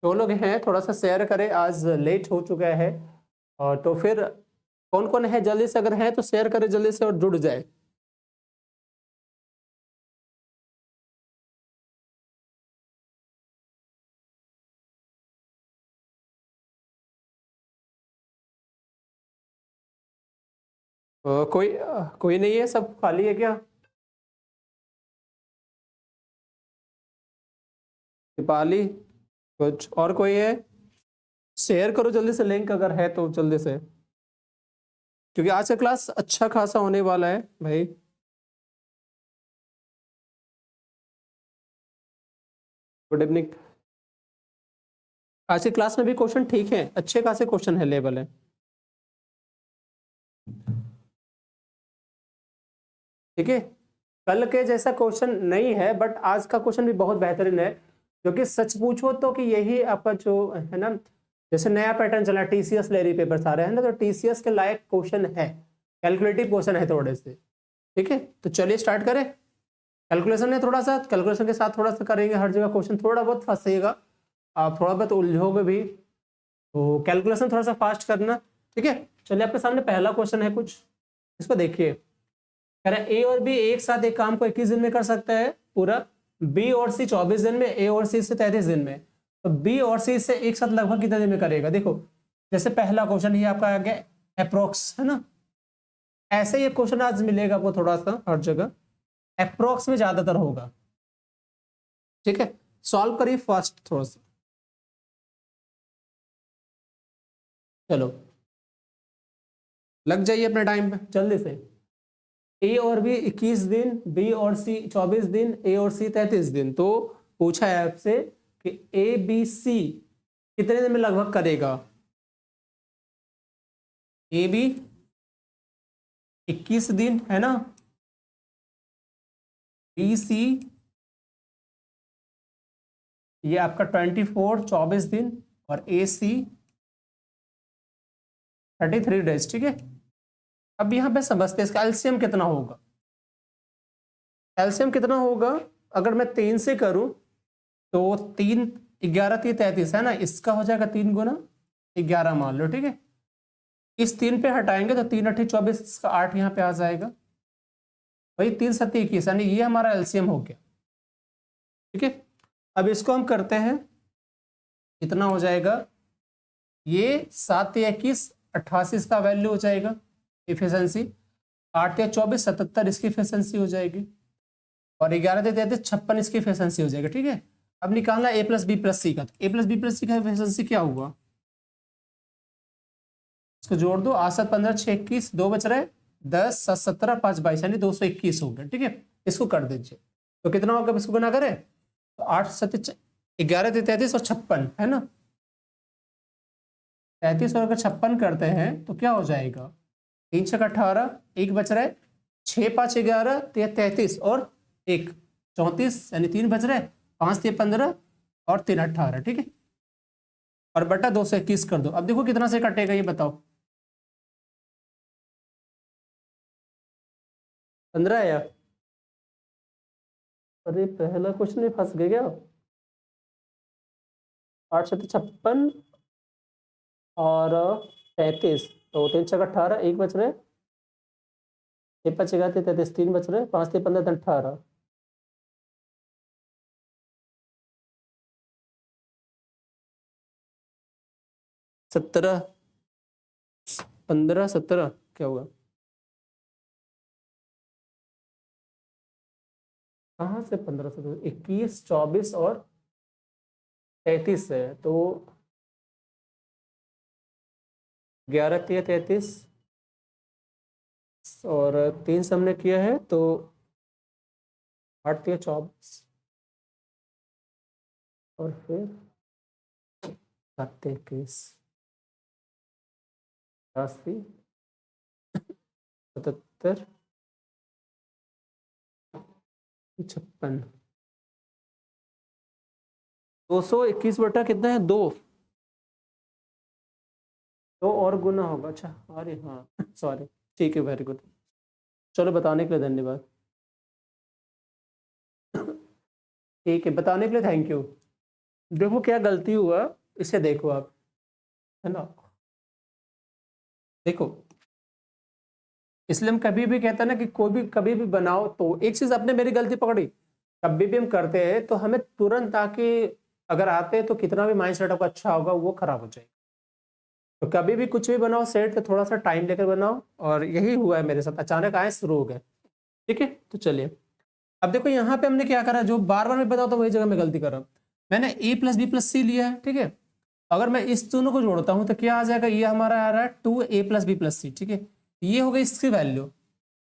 जो लोग हैं थोड़ा सा शेयर करें, आज लेट हो चुका है। और तो फिर कौन कौन है जल्दी से, अगर है तो शेयर करें जल्दी से और जुड़ जाए। कोई नहीं है, सब खाली है क्या? दीपाली, कुछ और कोई है? शेयर करो जल्दी से लिंक, अगर है तो जल्दी से, क्योंकि आज का क्लास अच्छा खासा होने वाला है भाई। Good evening. आज की क्लास में भी क्वेश्चन ठीक है, अच्छे खासे क्वेश्चन है, लेवल है। ठीक है, कल के जैसा क्वेश्चन नहीं है, बट आज का क्वेश्चन भी बहुत बेहतरीन है। क्योंकि सच पूछो तो कि यही आपका जो है ना, जैसे नया पैटर्न चला, टीसीएस लेरी पेपर्स आ रहे हैं ना, तो टीसीएस के लायक क्वेश्चन है, कैलकुलेटिव क्वेश्चन है थोड़े से। ठीक है, तो चलिए स्टार्ट करें। कैलकुलेशन है थोड़ा सा, कैलकुलेशन के साथ थोड़ा सा करेंगे, हर जगह क्वेश्चन थोड़ा बहुत फंसेगा, आप थोड़ा बहुत उलझोगे भी, तो कैलकुलेशन थोड़ा सा फास्ट करना। ठीक है, चलिए आपके सामने पहला क्वेश्चन है कुछ, इसको देखिए। कह रहा है ए और बी एक साथ एक काम को 21 दिन में कर सकता है पूरा, बी और सी 24 दिन में, ए और सी से 33 दिन में। तो बी और सी से एक साथ लगभग कितने दिन में करेगा? देखो, जैसे पहला क्वेश्चन ही आपका आ गया अप्रोक्स, है ना। ऐसे ये क्वेश्चन आज मिलेगा आपको थोड़ा सा हर जगह, अप्रोक्स में ज्यादातर होगा। ठीक है, सॉल्व करिए फर्स्ट थोड़ा सा, चलो लग जाइए अपने टाइम पे जल्दी से। ए और बी 21 दिन, बी और सी 24 दिन, ए और सी 33 दिन। तो पूछा है आपसे कि ए बी सी कितने दिन में लगभग करेगा? ए बी 21 दिन है ना, बी सी ये आपका 24 दिन, और ए सी 33 डेज। ठीक है, अब यहां पे समझते हैं इसका एलसीएम कितना होगा। एलसीएम कितना होगा? अगर मैं 3 से करूं तो 3 11 3 33 है ना, इसका हो जाएगा 3 गुना 11 मान लो। ठीक है, इस 3 पे हटाएंगे तो 3 8 24, इसका 8 यहाँ पे आ जाएगा भाई, 3 7 21, यानी ये हमारा एलसीएम हो गया। ठीक है, अब इसको हम करते हैं, कितना हो जाएगा? ये 7 21 88 इसका वैल्यू हो जाएगा इफिशियंसी, 8 24 77 इसकी इफिशियंसी हो जाएगी, और 11 33 56 इसकी इफिशियंसी हो जाएगा। ठीक है, अब निकालना ए प्लस बी प्लस सी का, तो ए प्लस बी प्लस सी का इफिशियंसी क्या हुआ? इसको जोड़ दो, 8 7 15 6 21, 2 बच रहे 10 7 17 5 22, यानी 221 हो गया। ठीक है, इसको कर दीजिए, तो कितना होगा? इसको गुना करें तो 8 7 11 33 और 56 है ना, 33 और अगर 56 करते हैं तो क्या हो जाएगा? 3 6 18, एक बच रहे 6 5 11, 33 और एक 34, यानी 3 बच रहे, 5 3 15 और 3 18। ठीक है, और बटा 221 कर दो। अब देखो कितना से कटेगा ये बताओ? 15 आया? अरे पहला क्वेश्चन में फंस गए क्या? 8 7 56 और 33, तो 3 6 18, एक बच रहे 6 5 11 33, 3 बच रहे 5 3 15 18, 17 15 17 क्या हुआ? कहाँ से 15 17? 21 24 और 33 है, तो 11 3 33 और 3 से हमने किया है तो 8 3 24, और फिर 7 21 80 77 56, 221 बटा कितना है? 2, तो और गुना होगा। अच्छा, अरे हाँ सॉरी, ठीक है, वेरी गुड, चलो बताने के लिए धन्यवाद। ठीक है, बताने के लिए थैंक यू। देखो क्या गलती हुआ, इसे देखो आप, है ना, देखो इसलिए हम कभी भी कहते हैं ना कि कोई भी कभी भी बनाओ तो एक चीज आपने मेरी गलती पकड़ी, कभी भी हम करते हैं तो हमें तुरंत आके अगर आते हैं तो कितना भी माइंड सेट आपका अच्छा होगा वो खराब हो जाएगा। तो कभी भी कुछ भी बनाओ सेट तो थोड़ा सा टाइम लेकर बनाओ, और यही हुआ है मेरे साथ, अचानक आए शुरू हो गए। ठीक है, तो चलिए अब देखो यहाँ पे हमने क्या करा, जो बार बार मैं बताता हूँ वही जगह मैं गलती कर रहा हूँ। मैंने ए प्लस बी प्लस सी लिया है, ठीक है। अगर मैं इस दोनों को जोड़ता हूँ तो क्या आ जाएगा, ये हमारा आ रहा है 2a+b+c, ठीक है। ये हो गई इसकी वैल्यू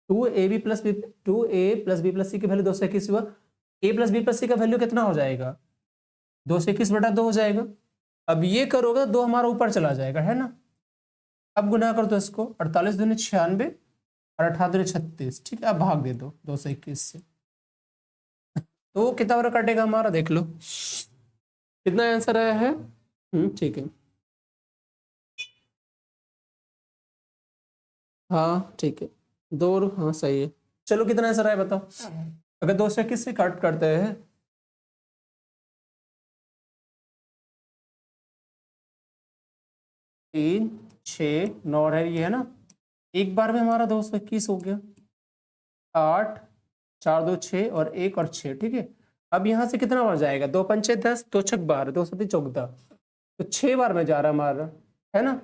2a+b+c की वैल्यू 221 हुआ। a+b+c का वैल्यू कितना हो जाएगा, 221/2 हो जाएगा। अब ये करोगे तो 2 हमारा ऊपर चला जाएगा, है ना। अब गुना कर दो इसको, 48 दूनी 96 और 18 दूनी 36, ठीक है। अब भाग दे दो 221 से, तो कितना बार कटेगा हमारा, देख लो कितना आंसर आया है। ठीक है, हाँ ठीक है, हाँ सही है। चलो कितना आंसर आया बताओ, अगर 221 से कट करते हैं, 3 6 9 है, ये है ना, एक बार में हमारा 221 हो गया। 8 4 2 6 और 1 और 6, ठीक है। अब यहाँ से कितना बार जाएगा, 2 पंचे 10, 2 छक 12, 2 सती 14, तो 6 बार में जा रहा हमारा, है ना।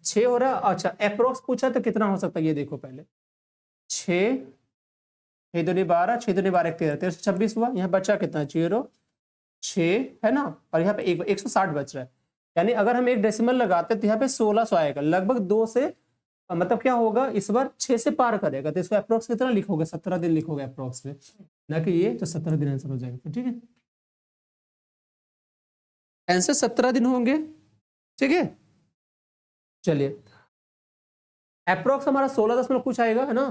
6 हो रहा, अच्छा अप्रोक्स पूछा तो कितना हो सकता है ये देखो पहले, 6 6 दूनी 12, 6 दूनी 12 13, 1326 हुआ। यहाँ बचा कितना, 0 6, है ना, और यहाँ पे 160 बच रहा है। यानी अगर हम एक डेसिमल लगाते तो यहाँ पे 1600 आएगा, लगभग 2 से मतलब क्या होगा, इस बार 6 से पार करेगा, तो इसको अप्रोक्स कितना लिखोगे, 17 दिन लिखोगे अप्रोक्स में, ना कि ये, तो 17 दिन आंसर हो जाएगा, तो ठीक है, आंसर 17 दिन होंगे, ठीक है। चलिए अप्रोक्स हमारा 16 दशमलव कुछ आएगा, है ना,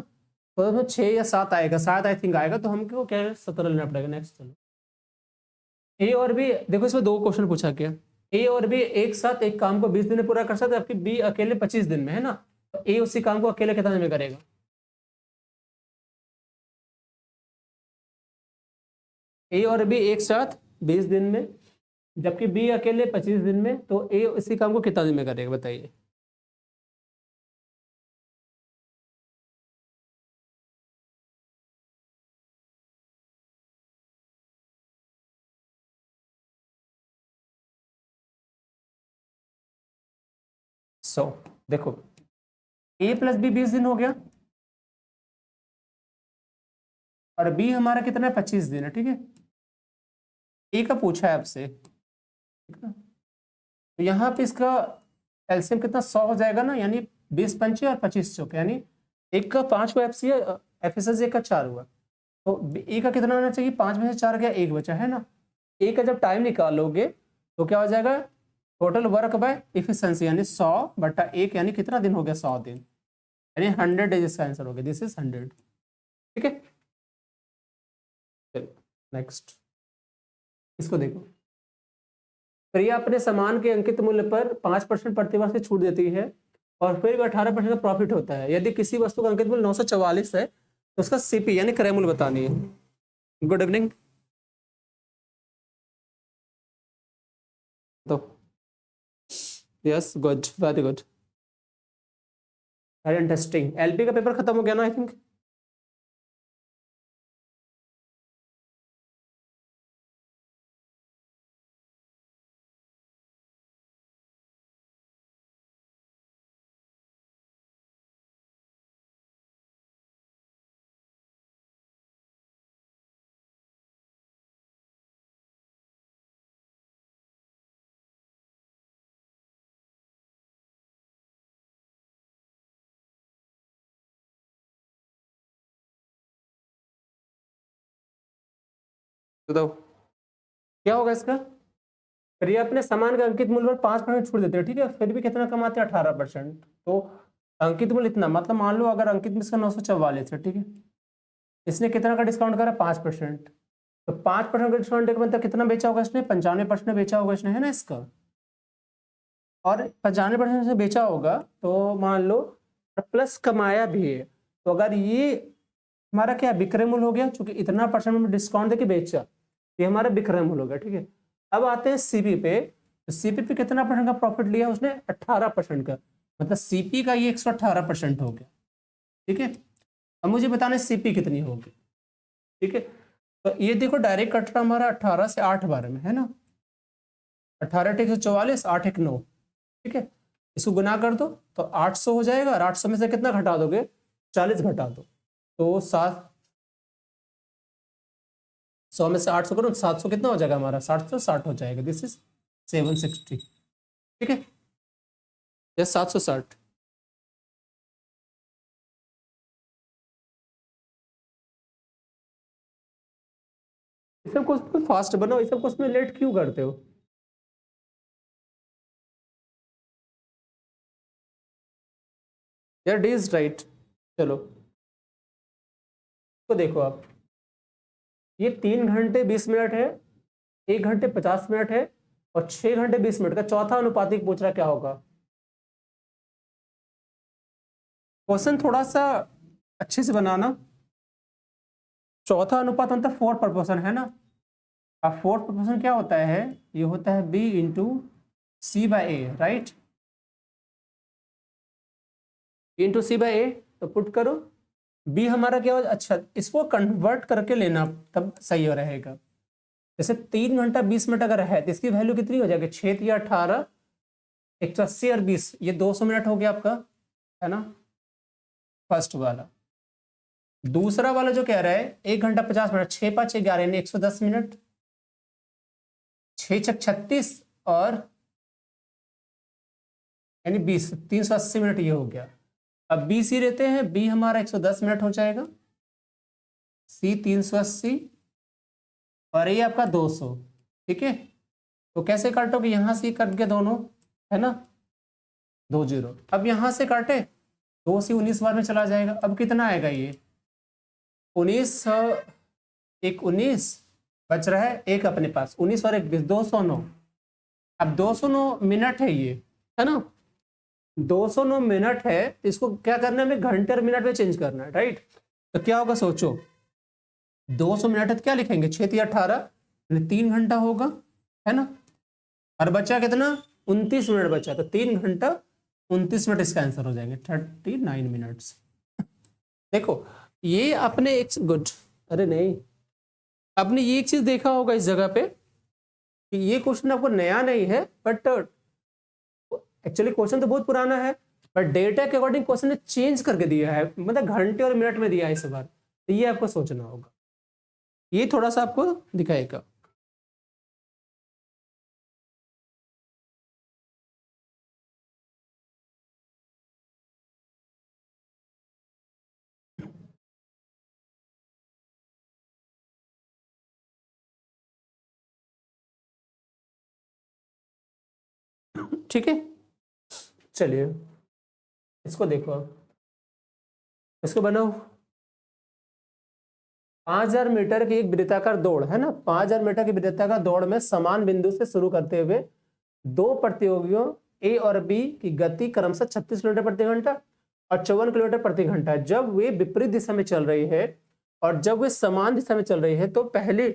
तो 6 या 7 आएगा, 7 आई थिंक आएगा, तो हमको क्या है 17 लेना पड़ेगा। नेक्स्ट चलो, ए और बी, देखो इसमें 2 क्वेश्चन पूछा गया, ए और बी एक साथ एक काम को 20 दिन में पूरा कर सकते, जबकि बी अकेले 25 दिन में, है ना, तो ए उसी काम को अकेले कितने दिन में करेगा। ए और बी एक साथ 20 दिन में, जबकि बी अकेले 25 दिन में, तो ए इसी काम को कितना दिन में करेगा बताइए। सो देखो ए प्लस बी 20 दिन हो गया, और बी हमारा कितना है 25 दिन है, ठीक है। ए का पूछा है आपसे, ठीक है, तो यहाँ पे इसका एलसीएम कितना 100 हो जाएगा ना, यानी 20 पंचे और 25 चौके, यानी एक का 5 को एफसी एफएसएस एक का 4 हुआ, तो ए का कितना आना चाहिए, 5 में से 4 गया, 1 बचा, है ना। ए का जब टाइम निकालोगे तो क्या हो जाएगा, टोटल वर्क बाय इफिशिएंसी, यानी 100/1, यानी कितना दिन हो गया, 100 दिन, यानी 100 डेज इसका आंसर हो गया, दिस इज 100, ठीक है। चलिए नेक्स्ट, इसको देखो, प्रिया अपने सामान के अंकित मूल्य पर 5% प्रतिवर्ष की छूट देती है, और फिर 18% का प्रॉफिट होता है। यदि किसी वस्तु का अंकित मूल्य 944 है तो उसका सीपी यानी क्रय मूल्य बतानी है। गुड इवनिंग, तो yes good, very good, very interesting. LP का पेपर खत्म हो गया ना आई थिंक। बताओ क्या होगा इसका, प्रिया अपने सामान का अंकित मूल्य पर 5% छूट देते हैं, ठीक है, फिर भी कितना कमाते हैं, 18%। तो अंकित मूल्य इतना, मतलब मान लो अगर अंकित मूल्य इसका 944 है, ठीक है, इसने कितना का डिस्काउंट करा, 5%, तो 5% का डिस्काउंट का मतलब कितना बेचा होगा इसने, 95% बेचा होगा इसने, है ना इसका, और 95% से बेचा होगा, तो मान लो प्लस कमाया भी है, तो अगर ये हमारा क्या विक्रय मूल्य हो गया, चूंकि इतना परसेंट में डिस्काउंट देके बेचा, ये हमारा विक्रय मूल्य हो गया, ठीक है। अब आते हैं सीपी पे। तो सीपी पे कितना परसेंट का प्रॉफिट लिया उसने? 18% का, मतलब सीपी का ये 118% हो गया। ठीक है, अब मुझे बताना है सीपी कितनी होगी। ठीक है, तो ये देखो डायरेक्ट कट रहा हमारा 18 से 8 बार में, है ना, 18 × 144, 8 × 9। ठीक है, इसको गुना कर दो तो 800 हो जाएगा, और 800 में से कितना घटा दोगे? 40 घटा दो, तो 100 में से 800 करो, 700 कितना हो जाएगा हमारा? 760 हो जाएगा। This is 760। ठीक है, ये 760। इस सब क्वेश्चन फास्ट बनाओ, इस सब क्वेश्चन में लेट क्यों करते हो? यार डी इज राइट। चलो तो देखो आप, ये 3 घंटे 20 मिनट है, 1 घंटे 50 मिनट है, और 6 घंटे 20 मिनट का चौथा अनुपातिक पूछ रहा, क्या होगा? क्वेश्चन थोड़ा सा अच्छे से बनाना। चौथा अनुपात मतलब 4 प्रपोर्शन है ना। अब 4 प्रपोर्शन क्या होता है? ये होता है B into C/A, right, into C/A। तो पुट करो, B हमारा क्या हो? अच्छा, इसको कन्वर्ट करके लेना तब सही हो रहेगा। जैसे 3 घंटा 20 मिनट अगर है तो इसकी वैल्यू कितनी हो जाएगी? 6 या 18, 180 और 20, ये 200 मिनट हो गया आपका, है ना, फर्स्ट वाला। दूसरा वाला जो कह रहा है 1 घंटा 50 मिनट, 6×5 = 11 यानी 110 मिनट, 6×6 = 36 और यानी 20, 380 मिनट ये हो गया। अब बी सी रहते हैं, बी हमारा 110 मिनट हो जाएगा, सी 380 और ये आपका 200। ठीक है, तो कैसे काटोगे? यहां से कट गए दोनों, है ना, 2 0। अब यहां से काटे 2 से 19 बार में चला जाएगा। अब कितना आएगा ये? 19, एक 19 बच रहा है, एक अपने पास 19 और 1 20, 209। अब 209 मिनट है ये, है ना, 209 मिनट है, तो इसको क्या करना है? हमें घंटे और मिनट में चेंज करना है, राइट। तो क्या होगा सोचो, 200 मिनट है तो क्या लिखेंगे? 6×18 3 घंटा होगा, है ना, और बचा कितना? 29 मिनट बचा, तो 3 घंटा 29 मिनट इसका आंसर हो जाएंगे, 39 मिनट्स। देखो ये आपने एक गुड, अरे नहीं, आपने ये एक चीज देखा होगा इस जगह पे कि ये क्वेश्चन आपको नया नहीं है, बट एक्चुअली क्वेश्चन तो बहुत पुराना है, बट डेटा के अकॉर्डिंग क्वेश्चन ने चेंज करके दिया है, मतलब घंटे और मिनट में दिया है इस बार। तो ये आपको सोचना होगा, ये थोड़ा सा आपको दिखाएगा। ठीक है, चलिए इसको देखो, आप इसको बनाओ। 5000 मीटर की एक वृत्ताकार दौड़ है ना, 5000 मीटर की वृत्ताकार दौड़ में समान बिंदु से शुरू करते हुए दो प्रतियोगियों ए और बी की गति क्रमशः 36 किलोमीटर प्रति घंटा और 54 किलोमीटर प्रति घंटा है। जब वे विपरीत दिशा में चल रही है और जब वे समान दिशा में चल रही है तो पहली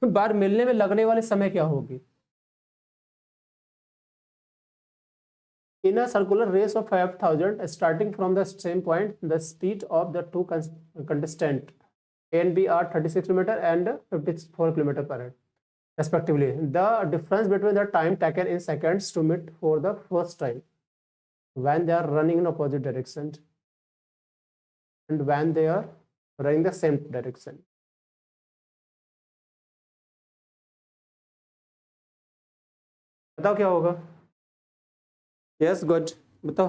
बार मिलने में लगने वाले समय क्या होगी? In a circular race of 5000, starting from the same point, the speed of the two contestants A and B are 36 km and 54 km per hour, respectively. The difference between the time taken in seconds to meet for the first time when they are running in opposite direction and when they are running the same direction. बताओ क्या होगा? Yes good, बताओ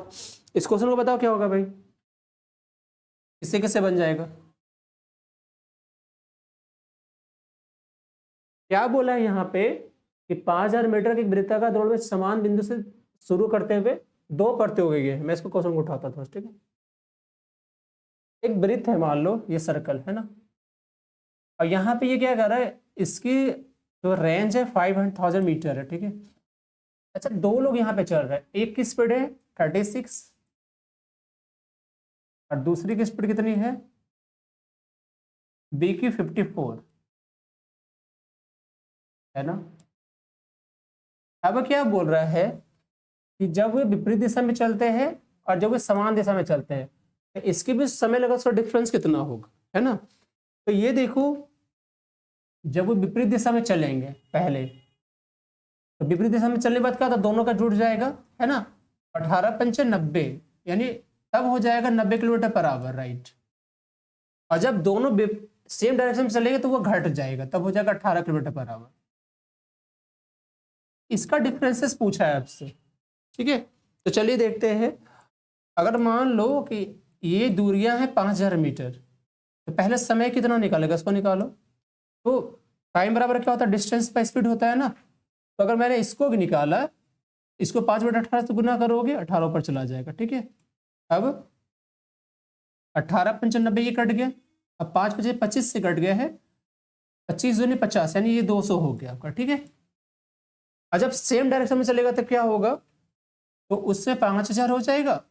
इस question को, बताओ क्या होगा भाई, इससे कैसे बन जाएगा? क्या बोला है यहाँ पे कि 5000 मीटर की वृत्ताकार दौड़ में समान बिंदु से शुरू करते हुए दो प्रतियोगी हैं। मैं इसको क्वेश्चन को उठाता था, ठीक है, एक वृत्त है, मान लो ये सर्कल है ना, और यहाँ पे ये क्या कर रहा है, इसकी जो रेंज है 5000 मीटर है, ठीक है। अच्छा, दो लोग यहाँ पे चल रहे हैं, एक की स्पीड है 36 और दूसरी की स्पीड कितनी है? बी की 54, है ना। अब क्या बोल रहा है कि जब वे विपरीत दिशा में चलते हैं और जब वे समान दिशा में चलते हैं तो इसके बीच समय लगा उसका डिफरेंस कितना होगा, है ना। तो ये देखो, जब वो विपरीत दिशा में चलेंगे पहले, तो विपरीत दिशा में चलने के बाद क्या होता है, दोनों का जुड़ जाएगा, है ना। 18 पंचे 90, यानी तब हो जाएगा 90 किलोमीटर पर आवर, राइट। और जब दोनों सेम डायरेक्शन में चलेंगे तो वो घट जाएगा, तब हो जाएगा 18 किलोमीटर पर आवर। इसका डिफरेंसेस पूछा है आपसे, ठीक है। तो चलिए देखते हैं। अगर मान लो कि ये दूरियां हैं 5000 मीटर, तो पहले समय कितना निकालेगा, इसको निकालो। तो टाइम बराबर क्या होता है, डिस्टेंस बाय स्पीड होता है ना। तो अगर मैंने इसको भी निकाला, इसको 5/18 से गुना करोगे, 18 ऊपर चला जाएगा, ठीक है। अब 18 पंचे 90 ये कट गया, अब 5 पंचे 25 से कट गया है, 25 दूनी 50, यानी ये 200 हो गया आपका, ठीक है। और जब सेम डायरेक्शन में चलेगा तो क्या होगा, तो उससे 5000 हो जाएगा,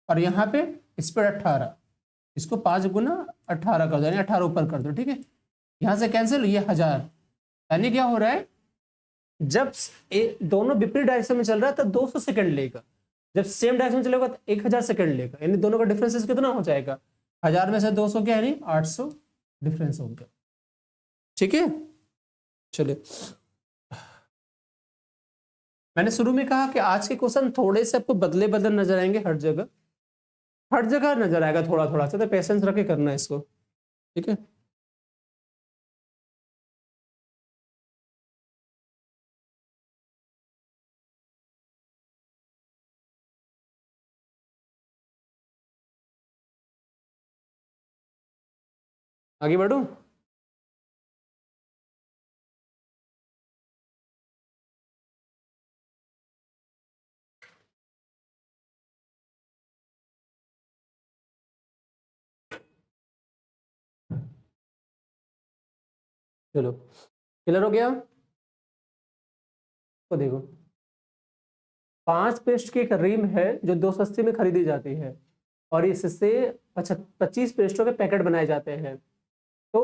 और यहाँ पे स्पीड 18, इसको 5 × 18 कर दो, यानी 18 ऊपर कर दो, ठीक है। यहाँ से कैंसिल, ये 1000, यानी क्या हो रहा है, जब दोनों विपरीत डायरेक्शन में चल रहा है तो 200 सेकंड लेगा, जब सेम डायरेक्शन में चलेगा तो 1000 सेकंड लेगा, यानी दोनों का डिफरेंस कितना हो जाएगा, 1000 में से 200 क्या, यानी 800 डिफरेंस हो गया, ठीक है। चलिए, मैंने शुरू में कहा कि आज के क्वेश्चन थोड़े से आपको बदले बदल नजर आएंगे, हर जगह नजर आएगा थोड़ा थोड़ा सा, तो पेशेंस रख के करना है इसको, ठीक है। आगे बढ़ू। चलो, क्लियर हो गया। तो देखो, 5 पेस्ट की एक रिम है जो 280 में खरीदी जाती है, और इससे 25 पेस्टों के पैकेट बनाए जाते हैं। तो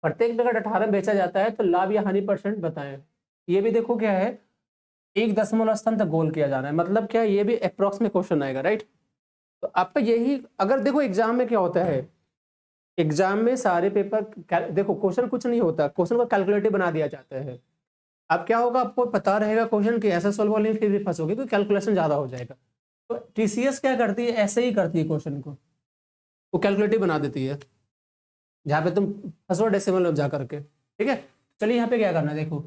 प्रत्येक पैकेट 18 बेचा जाता है, तो लाभ या हानि परसेंट बताएं। ये भी देखो क्या है, 1 दशमलव स्थान तक गोल किया जाना है, मतलब क्या, ये भी अप्रोक्स में क्वेश्चन आएगा, राइट। तो आपका यही, अगर देखो एग्जाम में क्या होता है, एग्जाम में सारे पेपर, देखो क्वेश्चन कुछ नहीं होता, क्वेश्चन को कैलकुलेटिव बना दिया जाता है। अब क्या होगा, आपको पता रहेगा क्वेश्चन कि ऐसे सॉल्व होने फिर भी फंसोगे, तो कैलकुलेशन ज्यादा हो जाएगा। तो टीसीएस क्या करती है, ऐसे ही करती है क्वेश्चन को, वो कैलकुलेटिव बना देती है, जहाँ पे तुम फंसो डेसिमल में जा करके, ठीक है। चलिए यहाँ पे क्या करना है, देखो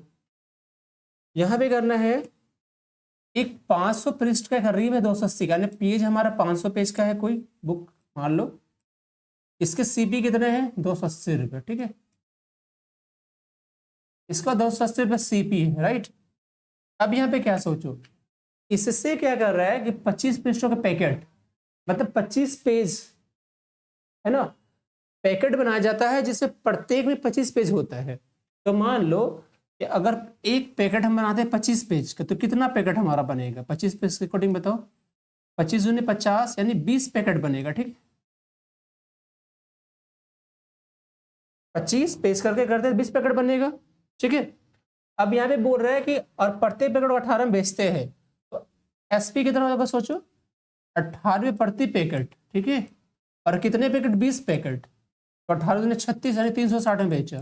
यहाँ पे करना है, एक 500 पृष्ठ का रीम है 280 का, यानी पेज हमारा 500 पेज का है, कोई बुक मान लो, इसके सीपी कितने हैं, 280 रुपये, ठीक है। इसका 280 रुपये सीपी है, राइट। अब यहाँ पे क्या सोचो, इससे क्या कर रहा है कि 25 पृष्ठों का पैकेट, मतलब 25 पेज, है ना, पैकेट बनाया जाता है, जिससे प्रत्येक में 25 पेज होता है। तो मान लो कि अगर एक पैकेट हम बनाते हैं 25 पेज का, तो कितना पैकेट हमारा बनेगा, 25 पेज के अकॉर्डिंग बताओ, 25 दूनी 50, यानी 20 पैकेट बनेगा, ठीक। 25 पेज करके करते 20 पैकेट बनेगा, ठीक है। अब यहाँ पे बोल रहे हैं कि और प्रत्येक पैकेट को 18 में बेचते हैं, तो एसपी कितना होगा सोचो, 18 प्रति पैकेट, ठीक है। और कितने पैकेट, 20 पैकेट, तो 18 दूनी 36, यानी 360 में बेचा।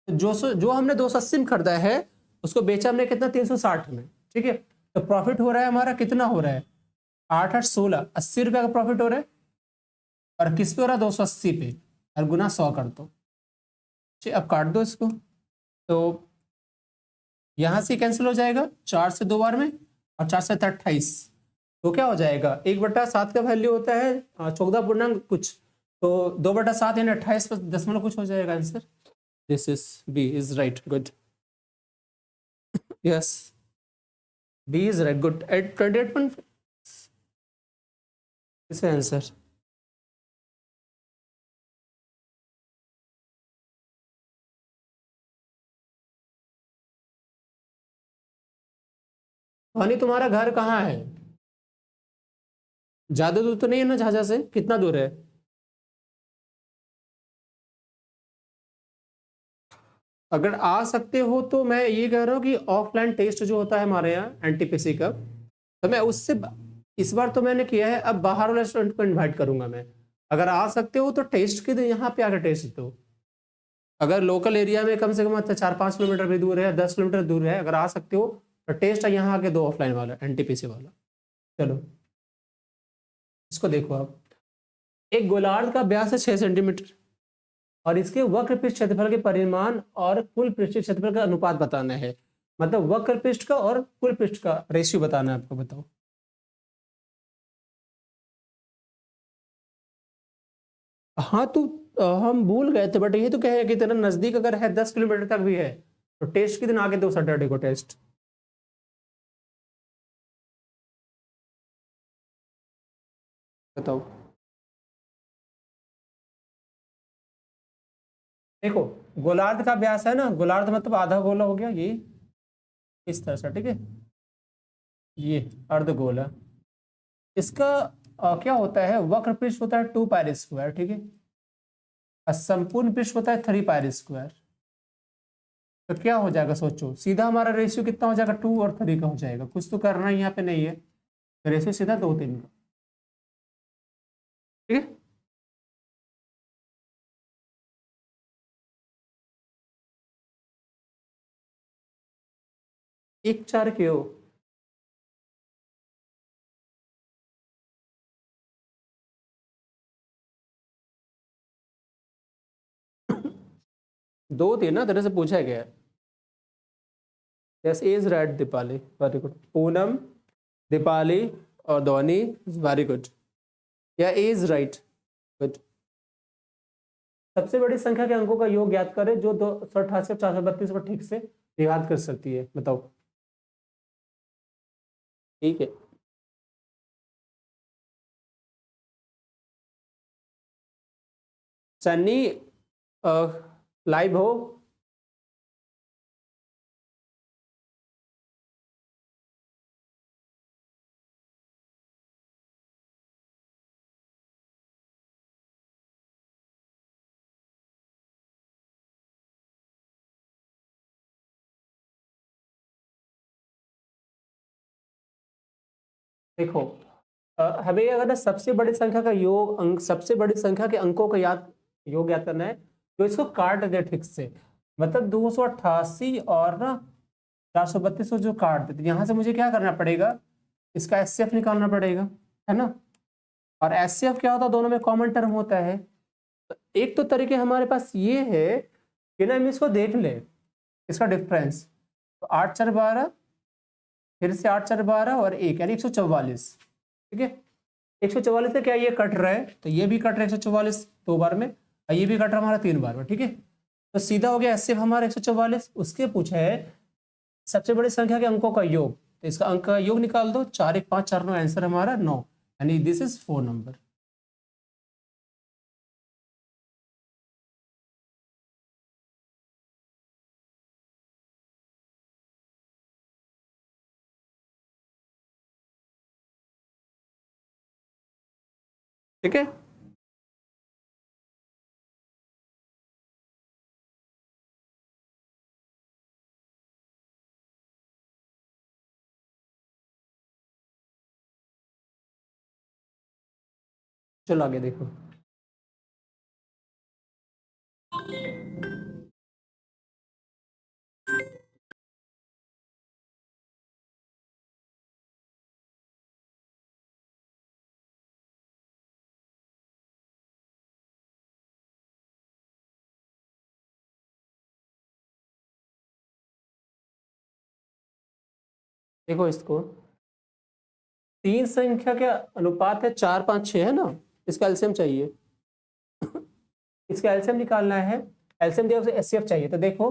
जो हमने 280 में खरीदा है, उसको बेचा हमने कितना, 360 में, ठीक है। तो प्रॉफिट हो रहा है हमारा, कितना हो रहा है, 8 8 16, 80 रुपये का प्रॉफिट हो रहा है। और किस पे हो रहा है, 280 पे, और गुना 100 कर दो, ठीक। अब काट दो इसको, तो यहां से कैंसिल हो जाएगा, 4 से 2 बार में, और 4 से 28, तो क्या हो जाएगा, 1/7 का वैल्यू होता है 14 पूर्णांक कुछ, तो 2/7 यानी 28 दशमलव कुछ हो जाएगा answer. This is B is right, good, yes, B is right, good, at 28. इस आंसर। हनी, तुम्हारा घर कहाँ है, ज्यादा दूर तो नहीं है ना झाझा से, कितना दूर है। अगर आ सकते हो तो मैं ये कह रहा हूँ कि ऑफलाइन टेस्ट जो होता है हमारे यहाँ एनटीपीसी का, तो मैं उससे इस बार तो मैंने किया है, अब बाहर वाले स्टूडेंट को इनवाइट करूंगा मैं। अगर आ सकते हो तो टेस्ट के दिन यहाँ पे आकर टेस्ट दो। अगर लोकल एरिया में कम से कम 4-5 किलोमीटर भी दूर है, 10 किलोमीटर दूर है, अगर आ सकते हो तो टेस्ट यहाँ आके दो ऑफलाइन वाला एनटीपीसी वाला। चलो इसको देखो आप, एक गोलार्ध का व्यास है 6 सेंटीमीटर और इसके वक्र पृष्ठ क्षेत्रफल के परिमाण और कुल पृष्ठ क्षेत्रफल का अनुपात बताना है। मतलब वक्र पृष्ठ का और कुल पृष्ठ का रेशियो बताना है आपको, बताओ। हाँ तो हम भूल गए थे, बट ये तो कहे कि तेरा नजदीक अगर है 10 किलोमीटर तक भी है तो टेस्ट के दिन आगे दो सैटरडे को टेस्ट। बताओ। देखो गोलार्ध का व्यास है ना, गोलार्ध मतलब आधा गोला हो गया ये, इस तरह से, ठीक है, ये अर्धगोला। इसका क्या होता है, वक्र पृष्ठ होता है 2 पाई स्क्वायर, ठीक है, और संपूर्ण पृष्ठ होता है 3 पाई स्क्वायर। तो क्या हो जाएगा सोचो, सीधा हमारा रेशियो कितना हो जाएगा, 2 और 3 का हो जाएगा। कुछ तो करना ही यहाँ पे नहीं है, तो रेशियो सीधा 2-3 का, ठीक है। एक चार क्यों, 2 थे ना, तरह से पूछा गया है। Yes, is right Deepali, very good. Poonam, Deepali और धोनी, वेरी गुड। या इज राइट, गुड। सबसे बड़ी संख्या के अंकों का योग ज्ञात करें जो 288 और 432 पर ठीक से विभाजित कर सकती है, बताओ। ठीक है, सन्नी लाइव हो। देखो हमें अगर ना सबसे बड़ी संख्या का योग अंक, सबसे बड़ी संख्या के अंकों का योग याद करना है, तो इसको काट दे ठीक से। मतलब 288 और ना 432 को जो काट देते, यहां से मुझे क्या करना पड़ेगा, इसका एचसीएफ निकालना पड़ेगा, है ना। और एचसीएफ क्या होता है, दोनों में कॉमन टर्म होता है। तो एक तो तरीके हमारे पास ये है कि ना हम इसको देख ले, इसका डिफरेंस। तो 8 4 12, फिर से 8 4 12 और एक, यानी 144, ठीक है। 144 से क्या ये कट रहा है, तो ये भी कट रहा है 144 2 बार में, और ये भी कट रहा है हमारा 3 बार में, ठीक है। तो सीधा हो गया एचसीएफ हमारा 144। उसके पूछा है सबसे बड़ी संख्या के अंकों का योग, तो इसका अंक का योग निकाल दो, 4 1 5 4 9, आंसर हमारा 9, यानी दिस इज 4 नंबर। ठीक है, चलो आगे देखो। देखो इसको, 3 संख्या के अनुपात है 4 5 6, है ना। इसका एलसीएम चाहिए, इसका एलसीएम निकालना है। एलसीएम दिया, एचसीएफ चाहिए। तो देखो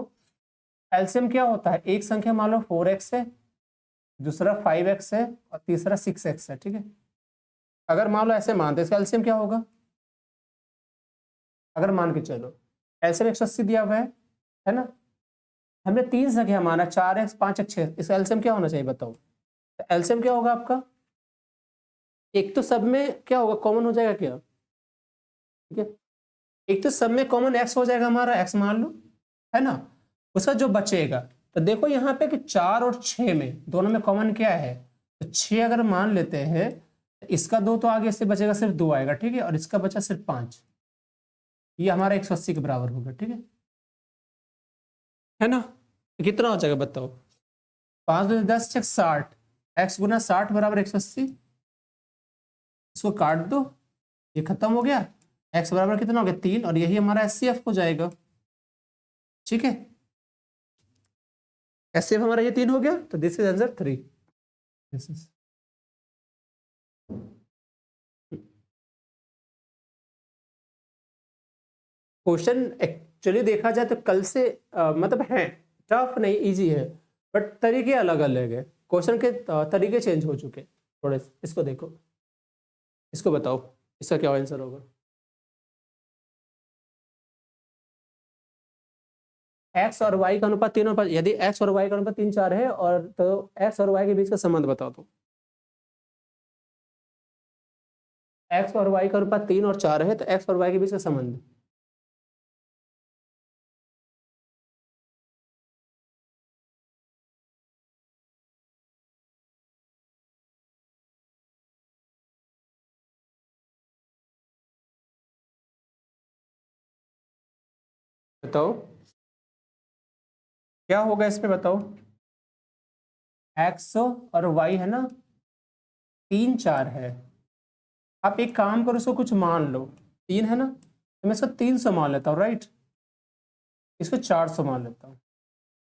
एलसीएम क्या होता है, एक संख्या मान लो 4x है, दूसरा 5x है और तीसरा 6x है, ठीक है। अगर मान लो ऐसे मानते, इसका एलसीएम क्या होगा, अगर मान के चलो एलसीएम 180 दिया हुआ है ना। हमने 3 संख्या माना, 4x 5x 6, इसका एलसीएम क्या होना चाहिए, बताओ। तो एलसीएम क्या होगा आपका, एक तो सब में क्या होगा, कॉमन हो जाएगा क्या, ठीक है। एक तो सब में कॉमन x हो जाएगा हमारा, x मान लो, है ना। उसका जो बचेगा, तो देखो यहाँ पे कि 4 और 6 में दोनों में कॉमन क्या है, तो 6 अगर मान लेते हैं, इसका 2 तो आगे, इससे बचेगा सिर्फ 2 आएगा, ठीक है, और इसका बचा सिर्फ 5, ये हमारा 180 के बराबर होगा, ठीक है ना। कितना हो जाएगा बताओ, 5 2 10 6 60, x गुना 60 बराबर 180, इसको काट दो, ये खत्म हो गया, x बराबर कितना हो गया 3, और यही हमारा एचसीएफ हो जाएगा, ठीक है। एचसीएफ हमारा ये 3 हो गया, तो this is answer 3। This is question actually देखा जाए तो कल से मतलब है टफ नहीं, इजी है, बट तरीके अलग अलग है, क्वेश्चन के तरीके चेंज हो चुके थोड़े। इसको देखो, इसको बताओ इसका क्या आंसर होगा। एक्स और वाई का अनुपात 3 और 5, यदि एक्स और वाई का अनुपात 3 4 है, और तो एक्स और वाई के बीच का संबंध बताओ। तो एक्स और वाई का अनुपात 3 और 4 है, तो एक्स और वाई के बीच का संबंध, बताओ क्या होगा इस पे, बताओ। एक्स और वाई है ना, 3 4 है, आप एक काम करो, इसको कुछ मान लो, 3 है ना, तो मैं इसको 300 मान लेता हूँ, राइट, इसको 400 मान लेता हूँ।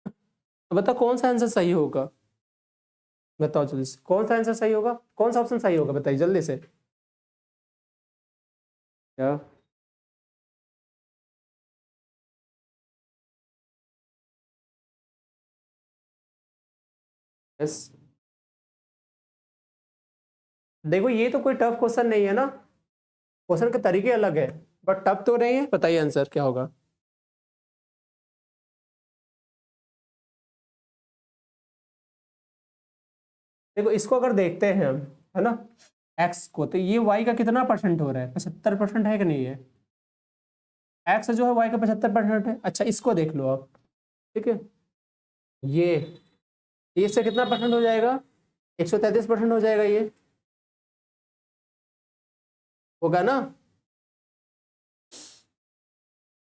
तो बताओ कौन सा आंसर सही होगा, बताओ जल्दी से, कौन सा आंसर सही होगा, कौन सा ऑप्शन सही होगा, बताइए जल्दी से। क्या यस, देखो ये तो कोई टफ क्वेश्चन नहीं है ना, क्वेश्चन के तरीके अलग है, बट टफ तो नहीं है, बताइए आंसर क्या होगा। देखो इसको अगर देखते हैं हम, है ना, एक्स को, तो ये वाई का कितना परसेंट हो रहा है, 75% है कि नहीं है, एक्स जो है वाई का 75% है। अच्छा इसको देख लो आप, ठीक है, ये इससे कितना परसेंट हो जाएगा, 133% हो जाएगा, ये होगा ना।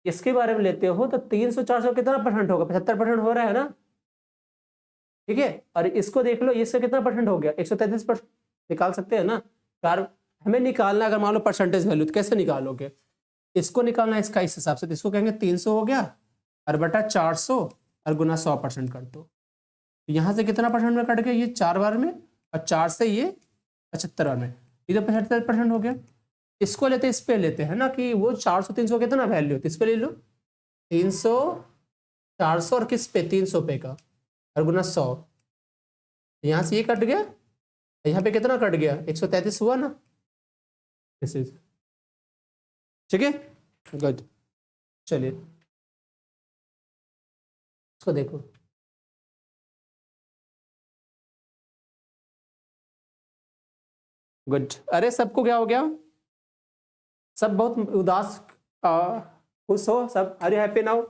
इसके बारे में लेते हो तो 300 400 कितना परसेंट होगा, 75% हो रहा है ना, ठीक है। और इसको देख लो, इससे कितना परसेंट हो गया, 133%, निकाल सकते हैं ना। कार हमें निकालना, अगर मान लो परसेंटेज वैल्यू, तो कैसे निकालोगे, इसको निकालना इसका इस हिसाब से, तो इसको कहेंगे 300 हो गया, और बटा 400, और गुना 100% कर दो, तो यहाँ से कितना परसेंट में कट गया, ये 4 बार में, और 4 से ये 75 बार में, ये तो 75% हो गया। इसको लेते, इस पे लेते हैं ना, कि वो 400 300 कितना वैल्यू, तो इस पे ले लो 300 400, और किस पे 300 पे का, और गुना 100, यहाँ से ये कट गया, यहाँ पे कितना कट गया, 133 हुआ ना, दिस इज, ठीक है, गुड। चलिए इसको देखो, गुड। अरे सबको क्या हो गया, सब बहुत उदास, खुश हो सब, अरे हैप्पी नाउ।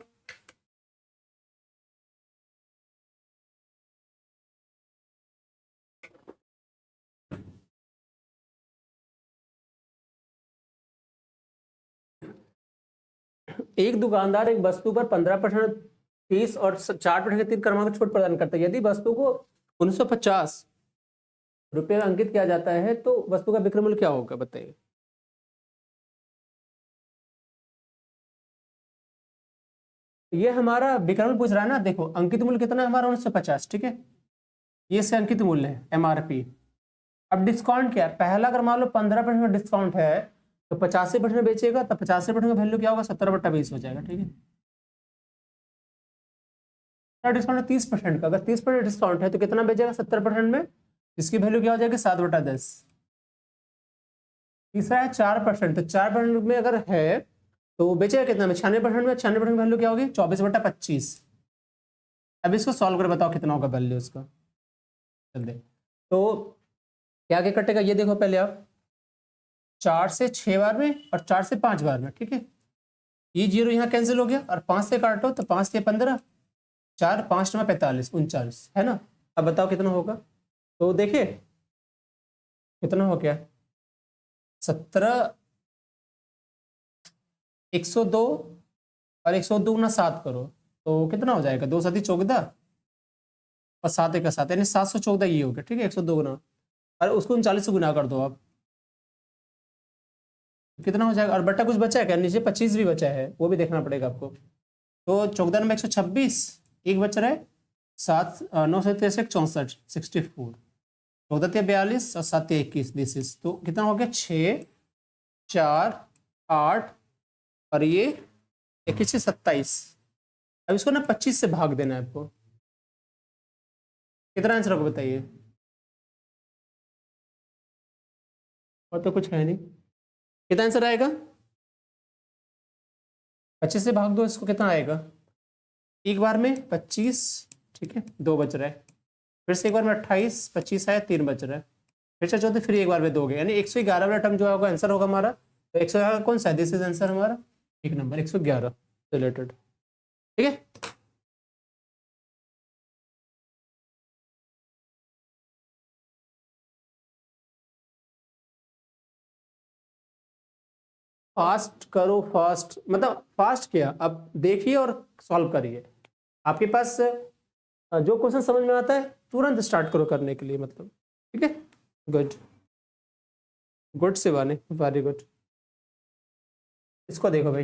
एक दुकानदार एक वस्तु पर 15% फीस और 4% के 3 क्रमांक छूट प्रदान करता है, यदि वस्तु को 1950 रुपये में अंकित किया जाता है, तो वस्तु का विक्रय मूल्य क्या होगा, बताइए। ये हमारा विक्रय मूल्य पूछ रहा है ना, देखो अंकित मूल्य कितना है हमारा 1950, ठीक है, ये से अंकित मूल्य है एमआरपी। अब डिस्काउंट क्या है, पहला अगर मान लो 15% का डिस्काउंट है, तो 85% बेचेगा, तो 85% का वैल्यू क्या होगा, 70/20 हो जाएगा, ठीक है। डिस्काउंट है 30% का, अगर 30% डिस्काउंट है तो कितना बेचेगा 70% में, इसकी वैल्यू क्या हो जाएगी 7/10। तीसरा है 4%, तो 4% में अगर है तो वो बेचेगा कितना में, 96% में, 96% वैल्यू क्या होगी 24/25। अब इसको सॉल्व कर बताओ कितना होगा वैल्यू उसका, जल्दी। तो क्या क्या कटेगा, ये देखो पहले आप, 4 से 6 बार में, और 4 से 5 बार में, ठीक है, ये जीरो यहाँ कैंसिल हो गया, और 5 से काटो तो 5 से 15, 4 5 9 45 39 है ना। अब बताओ कितना होगा। तो देखिए कितना हो गया 17 102 और 102 गुना 7 करो तो कितना हो जाएगा 2 7 14 और 7 1 7 यानी 714 ये हो गया। ठीक है 102 गुना और उसको 39 से गुना कर दो आप कितना हो जाएगा। और बट्टा कुछ बचा है क्या नीचे 25 भी बचा है वो भी देखना पड़ेगा आपको। तो 14 में 126 एक बच रहा है 7 9 से 63 64 64 14 42 और 7 21 दिस इज तो कितना हो गया 6 4 8 और ये 21 से 27। अब इसको ना 25 से भाग देना है आपको। कितना आंसर होगा बताइए। और तो कुछ है नहीं। कितना आंसर आएगा 25 से भाग दो इसको कितना आएगा एक बार में 25। ठीक है 2 बच रहा है फिर से एक बार में 28 25 है 3 बच रहा है फिर से चौथे फिर एक बार में 2 गए यानी 111 वाला टर्म जो होगा आंसर होगा हमारा। तो 111 कौन सा है दिस इज आंसर हमारा एक नंबर 111 रिलेटेड। ठीक है फास्ट करो फास्ट मतलब फास्ट किया अब देखिए और सॉल्व करिए। आपके पास जो क्वेश्चन समझ में आता है तुरंत स्टार्ट करो करने के लिए मतलब। ठीक है good good Shivani very good. इसको देखो भाई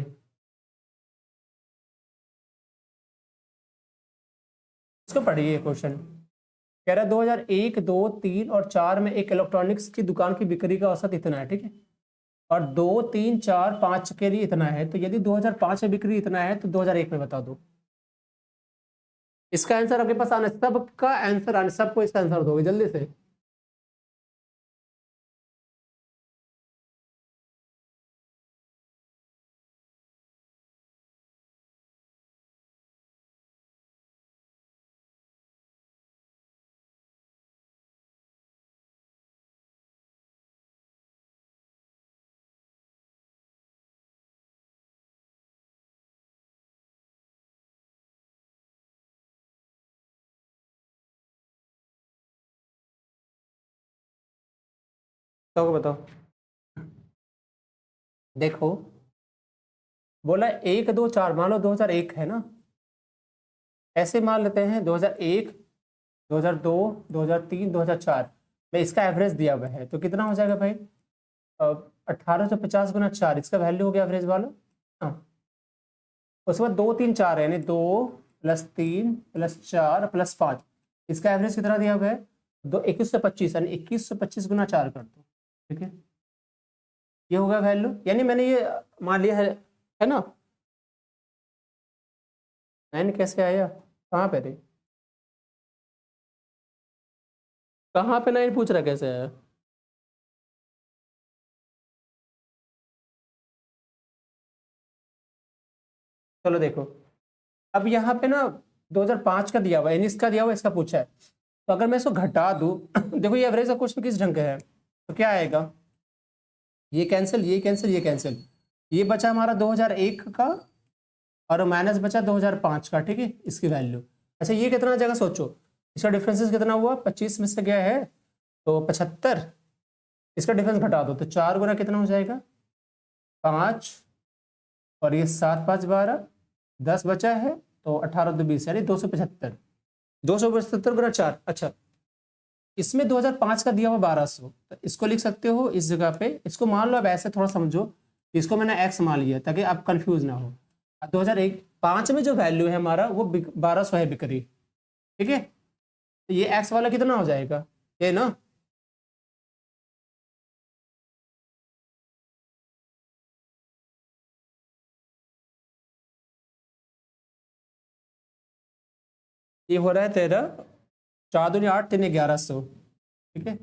इसको पढ़िए क्वेश्चन कह रहा है 2001 2 3 और 4 में एक इलेक्ट्रॉनिक्स की दुकान की बिक्री का औसत इतना है। ठीक है और 2 3 4 5 के लिए इतना है तो यदि 2005 में बिक्री इतना है तो 2001 में बता दो। इसका आंसर आपके पास आना सबका आंसर आने सबको इसका आंसर दोगे जल्दी से। तो बताओ देखो बोला 1 2 4 मान लो 2001 है ना ऐसे मान लेते हैं 2001 2002 2003 2004 में इसका एवरेज दिया हुआ है तो कितना हो जाएगा भाई 1850 गुना 4 इसका वैल्यू हो गया एवरेज वाला। हाँ उसके बाद 2 3 4 है यानी 2 प्लस 3 प्लस 4 प्लस 5 इसका एवरेज कितना दिया हुआ है 2125 यानी 2125 गुना 4 कर दो। ठीक है ये होगा वैल्यू यानी मैंने ये मान लिया है ना। 9 कैसे आया कहाँ पे थे कहाँ पे 9 पूछ रहा कैसे आया। चलो देखो अब यहाँ पे ना 2005 का दिया हुआ है यानी इसका दिया हुआ इसका पूछा है तो अगर मैं इसको घटा दूं देखो ये एवरेज का क्वेश्चन किस ढंग का है तो क्या आएगा ये कैंसिल ये कैंसिल ये कैंसिल ये बचा हमारा 2001 का और माइनस बचा 2005 का। ठीक है इसकी वैल्यू अच्छा ये कितना जगह सोचो इसका डिफरेंसेस कितना हुआ 25 में से गया है तो 75 इसका डिफरेंस घटा दो तो 4 गुना कितना हो जाएगा 5 और ये 7 5 12 10 बचा है तो 18 2 20 यानी 275 275 गुना 4। अच्छा इसमें 2005 का दिया हुआ 1200 तो इसको लिख सकते हो इस जगह पे इसको मान लो अब ऐसे थोड़ा समझो इसको मैंने एक्स मान लिया ताकि आप कंफ्यूज ना हो। 2001 5 में जो वैल्यू है हमारा वो 1200 है बिक्री। ठीक है तो ये एक्स वाला कितना हो जाएगा ये ना ये हो रहा है तेरा 4 दूनी 8 3 1100। ठीक है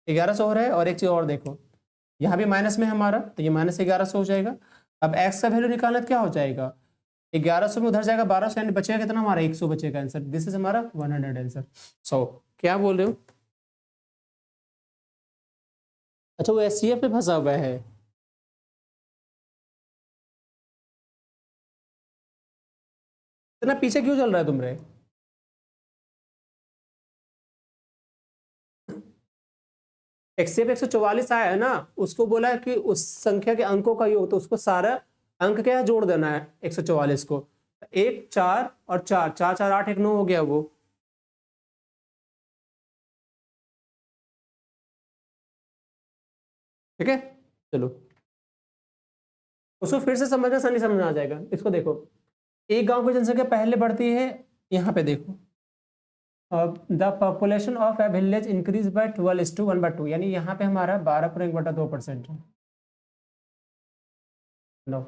1100 हो रहा है और एक चीज और देखो यहाँ भी माइनस में है हमारा तो ये माइनस 1100 हो जाएगा। अब एक्स का वैल्यू निकालना तो क्या हो जाएगा 1100 में उधर जाएगा 1200 यानी बचेगा कितना हमारा 100 बचेगा आंसर दिस इज हमारा 100 आंसर। सो क्या बोल रहे हो अच्छा वो एससीएफ में फंसा हुआ है। इतना पीछे क्यों चल रहा है तुमरे? एक्सेप 144 आया है ना, उसको बोला है कि उस संख्या के अंकों का योग, तो उसको सारा अंक क्या है जोड़ देना है 144 को। 1 4 और 4 4 4 8 1 9 हो गया वो। ठीक है, चलो उसको फिर से समझना, सही समझ आ जाएगा। इसको देखो, एक गांव की जनसंख्या पहले बढ़ती है, यहाँ पे देखो the population of A village increase by 12:1/2, यानी यहाँ पे हमारा 12.1/2% है। नो,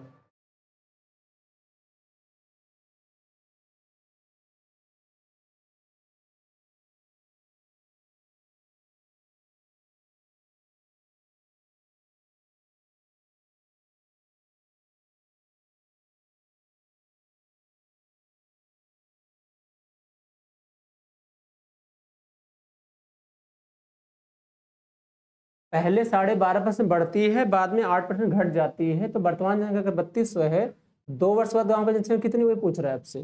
पहले 12.5% बढ़ती है, बाद में 8% घट जाती है, तो वर्तमान जनसंख्या अगर 3200 है, 2 वर्ष बाद गांव की जनसंख्या कितनी हुई पूछ रहा है आपसे।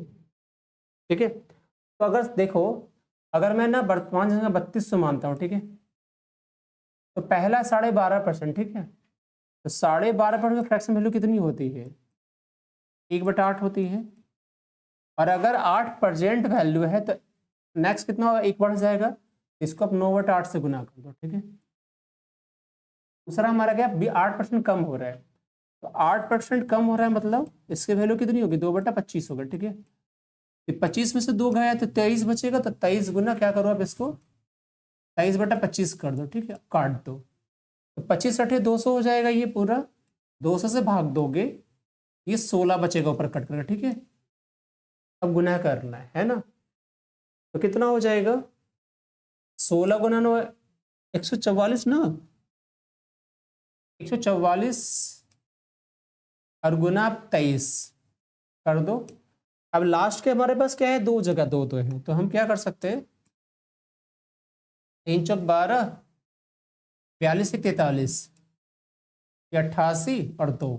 ठीक है, तो अगर देखो, अगर मैं ना वर्तमान जनसंख्या 3200 मानता हूँ, ठीक है, तो पहला 12.5%, ठीक है, तो 12.5% फ्रैक्शन वैल्यू कितनी होती है? 1/8 होती है। और अगर 8% वैल्यू है तो नेक्स्ट कितना होगा, 1 बढ़ जाएगा, इसको आप 9/8 से गुना कर दो। ठीक है, दूसरा हमारा क्या, 8% कम हो रहा है, तो 8% कम हो रहा है मतलब इसकी वैल्यू कितनी होगी, 2/25 होगा। ठीक है, 25 में से 2 गया तो 23 बचेगा, तो 23 गुना क्या करो आप इसको 23/25 कर दो। ठीक है, काट दो, तो 25 अठे 200 हो जाएगा, ये पूरा 200 से भाग दोगे, ये 16 बचेगा ऊपर कट कर। ठीक है, अब गुना करना है ना, तो कितना हो जाएगा, 16 गुना 9 144 ना, 144 और गुना 23 कर दो। अब लास्ट के हमारे पास क्या है, दो जगह दो तो है, तो हम क्या कर सकते हैं, 3 चौक 12, 42 एक 43, ये 88 और 2,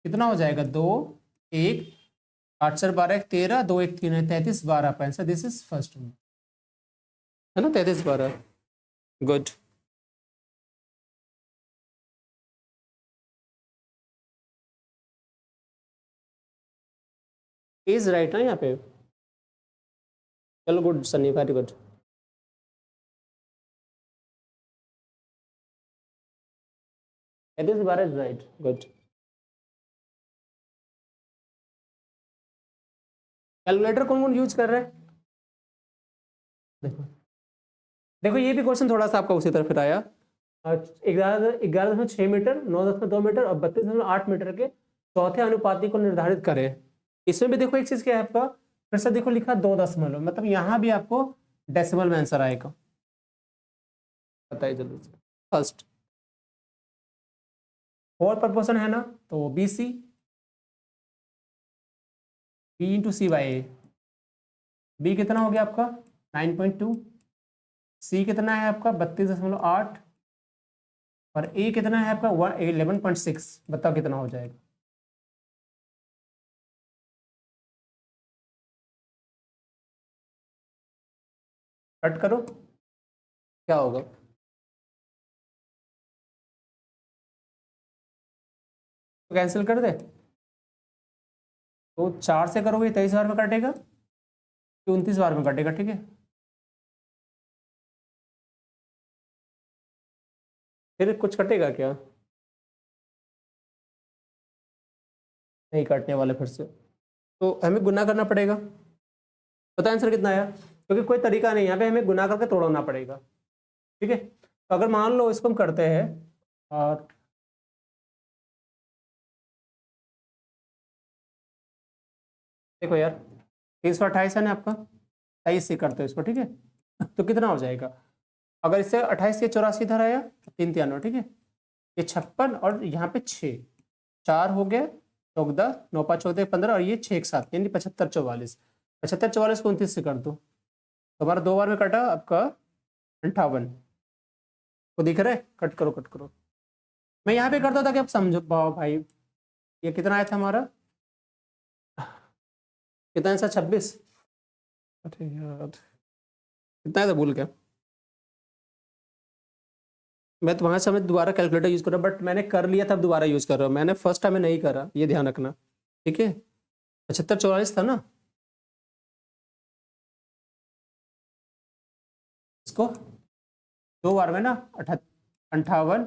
कितना हो जाएगा, 2 1 8 4 12 1 13, 2 1 3 है, 33 12 65, दिस इज फर्स्ट है ना, 33 12। गुड, इज राइट ना यहाँ पे। चलो good Sunny, very good. 33 12 is right, good. Calculator कौन कौन यूज कर रहे हैं, देखो देखो, ये भी क्वेश्चन थोड़ा सा आपका उसी तरह फिर आया। 11.6 मीटर, 9.2 मीटर और 32.8 मीटर के चौथे अनुपाती को निर्धारित करें। इसमें भी देखो एक चीज क्या है आपका, फिर से देखो लिखा 2 दशमलव, मतलब यहाँ भी आपको डेसिमल में आंसर आएगा। बताइए जल्दी से। फर्स्ट 4 प्रपोर्शन है ना, तो BC, B/C/A, B कितना हो गया आपका 9.2, C कितना है आपका 32.8 और A कितना है आपका 11.6। बताओ कितना हो जाएगा। कट करो, क्या होगा, तो कैंसिल कर दे, तो 4 से करोगे 23 बार में कटेगा, 29 बार में कटेगा। ठीक है, फिर कुछ कटेगा क्या, नहीं कटने वाले फिर से, तो हमें गुना करना पड़ेगा। पता आंसर कितना आया, क्योंकि कोई तरीका नहीं, यहाँ पे हमें गुना करके तोड़ना पड़ेगा। ठीक है, तो अगर मान लो इसको हम करते हैं, और देखो यार 328 है ना आपका, 23 से करते हो इसको। ठीक है, तो कितना हो जाएगा, अगर इससे 28 से 84 इधर आया तो 3 93। ठीक है, ये 56 और यहाँ पे 6, 4 हो गया, 14 9 5 14 15 और ये 6 एक साथ, यानी 75 44, 75 44 को 29 से कर दो, तो हमारा 2 बार में कटा आपका 58 को, दिख रहा है, कट करो कट करो। मैं यहाँ पे करता था कि आप समझो भाई, ये कितना आया था हमारा कितना आंसर 26? अरे यार कितना है तो भूल गया मैं। तो वहां से मैं दोबारा कैलकुलेटर यूज कर रहा हूँ, बट मैंने कर लिया तब दोबारा यूज कर रहा हूँ, मैंने फर्स्ट टाइम में नहीं करा, ये ध्यान रखना। ठीक है 75 44 था ना। इसको 2 बार में ना 58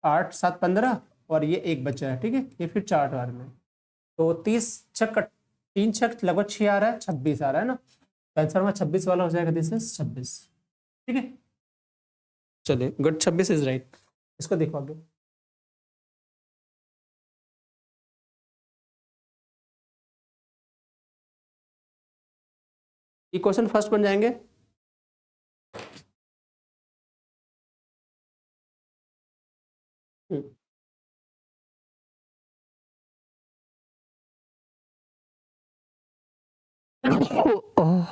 8 7 15 और ये एक बचा है। ठीक है ये फिर 4 बार में तो 30 छक 3 छक लगभग 6 आ रहा है, 26 आ रहा है ना। तो आंसर में 26 वाला हो जाएगा, दिस इज 26। ठीक है चलिए गुड, 26 इज राइट। इसको देखो आगे। ये क्वेश्चन फर्स्ट बन जाएंगे। हम्म, ओह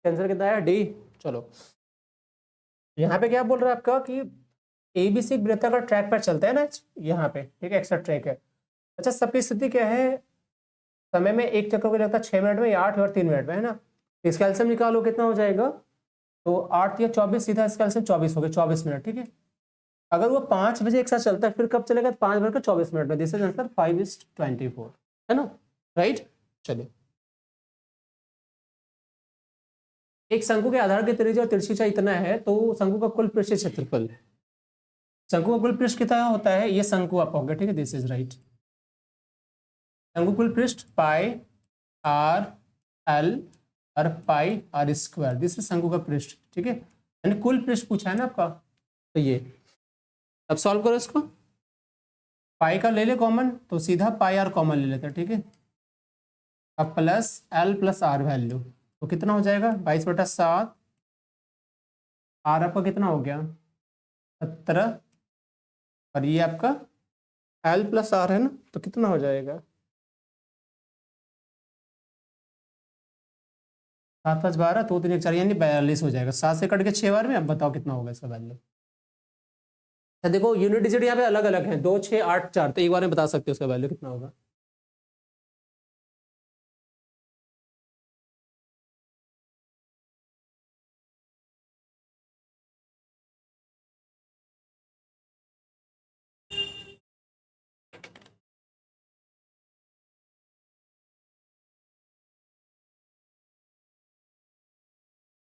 आंसर कितना है डी। चलो यहाँ पे क्या बोल रहा है आपका कि एबीसी वृत्ताकार ट्रैक पर चलता है ना, यहाँ पे ठीक है एक्स्ट्रा ट्रैक है। अच्छा सबकी स्थिति क्या है, समय में एक चक्कर को लगता है 6 मिनट में या 8 और 3 मिनट में है ना। तो इसका एल्सियम निकालो कितना हो जाएगा, तो 8 या 24 सीधा इसका एल्सियम 24 हो गया, 24 मिनट। ठीक है अगर वो 5 बजे एक साथ चलता है फिर कब चलेगा, 5 बजकर 24 मिनट में, दिस इज आंसर 5:24 है ना, राइट। चलिए एक शंकु के आधार की त्रिज्या और तिरछी ऊंचाई इतना है, तो शंकु का कुल पृष्ठीय क्षेत्रफल, शंकु का कुल पृष्ठ कितना होता है, ये शंकु आपका होगा। ठीक है दिस इज राइट। शंकु कुल पृष्ठ पाई आर एल और पाई आर स्क्वायर, दिस इज शंकु का पृष्ठ। ठीक है यानी कुल पृष्ठ पूछा है ना आपका, तो ये अब सॉल्व करो इसको। पाई का ले ले कॉमन, तो सीधा पाई आर कॉमन ले लेते हैं। ठीक है अब plus L plus R value, तो कितना हो जाएगा 22/7। आर आपका कितना हो गया 17, और ये आपका एल प्लस आर है ना, तो कितना हो जाएगा 7 5 12 2 3 1 4 यानी 42 हो जाएगा। 7 से कट के 6 बार में, अब बताओ कितना होगा इसका वैल्यू। अच्छा देखो यूनिट डिजिट यहाँ पे अलग अलग है, 2 6 8 4, तो एक बार में बता सकते हो उसका वैल्यू कितना होगा।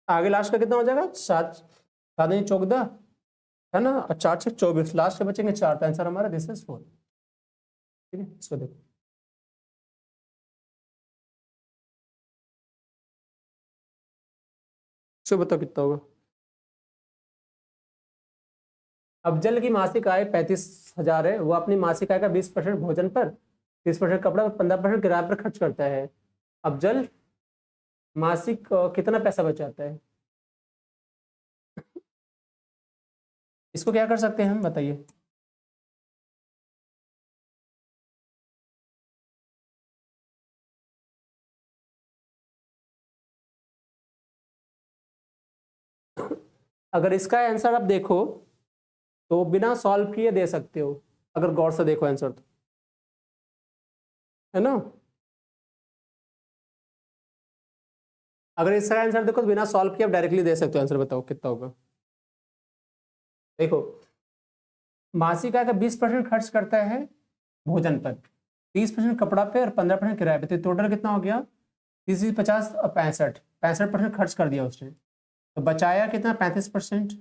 आगे लास्ट का कितना हो जाएगा 7 7 14 है ना, और 4 6 24, लास्ट के बचेंगे 4, तो आंसर हमारा दिस इज 4। ठीक है इसको देखो। इसको बताओ कितना होगा। अब जल की मासिक आय 35,000 है, वो अपनी मासिक आय का 20% भोजन पर, 30% कपड़ा और 15% किराए पर खर्च करता है। अब जल मासिक कितना पैसा बचाता है, इसको क्या कर सकते हैं हम बताइए। अगर इसका आंसर आप देखो तो बिना सॉल्व किए दे सकते हो, अगर गौर से देखो आंसर तो, है ना। अगर इसका आंसर देखो तो बिना सॉल्व किए आप डायरेक्टली दे सकते हो आंसर, बताओ कितना होगा। देखो मासिक आय का 20% खर्च करता है भोजन पर, 30% कपड़ा पे और 15% किराए पे, तो टोटल कितना हो गया 30 50 और 65% खर्च कर दिया उसने, तो बचाया कितना 35%।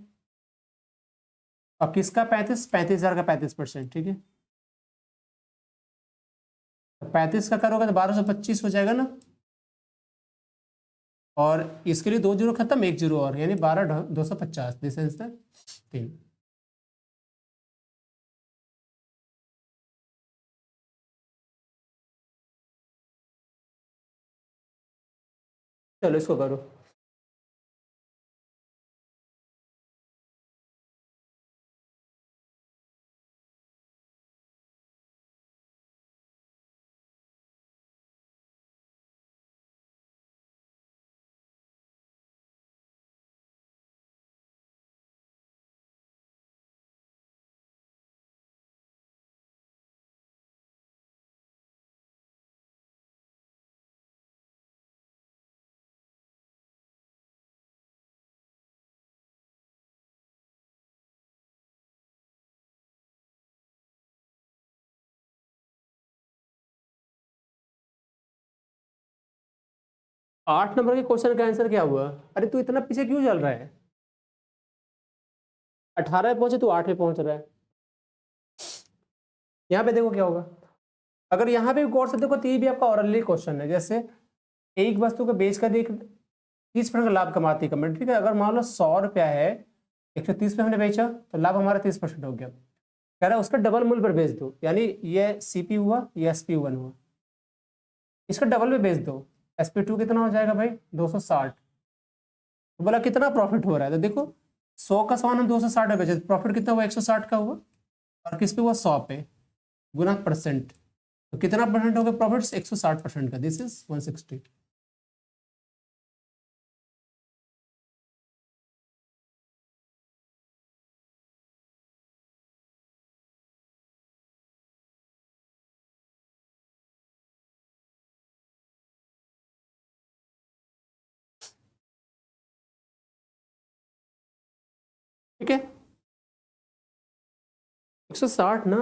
और किसका 35,000 का 35%। ठीक है 35 का करोगे तो 1225 हो जाएगा ना, और इसके लिए 2 जीरो खत्म, 1 जीरो और, यानी 12,250, दिस इज द थिंग। चलो इसको करो। 8 नंबर के क्वेश्चन का आंसर क्या हुआ? अरे तू इतना पीछे क्यों चल रहा है? 18 पे पहुंचे, तू 8 पे पहुंच रहा है। यहाँ पे देखो क्या होगा। अगर यहाँ पे गौर से देखो तो ये भी आपका ऑरली क्वेश्चन है। जैसे एक वस्तु को बेचकर एक 30% का लाभ कमाती कंपनी, ठीक है। अगर मान लो 100 रुपया है, 130 पे हमने बेचा तो लाभ हमारा 30% हो गया। कह रहा है उसका डबल मूल्य पर बेच दो, यानी ये सीपी हुआ, ये SP1 हुआ, इसका डबल में बेच दो। SP2 कितना हो जाएगा भाई? 260। तो बोला कितना प्रॉफिट हो रहा है, तो देखो 100 का सामान हम 260 में बेचे, प्रॉफिट कितना हुआ? 160 का हुआ। और किस पे हुआ? 100 पे, गुना परसेंट। तो कितना परसेंट हो गया प्रॉफिट? 160% का। This is 160। ठीक है, 160 ना।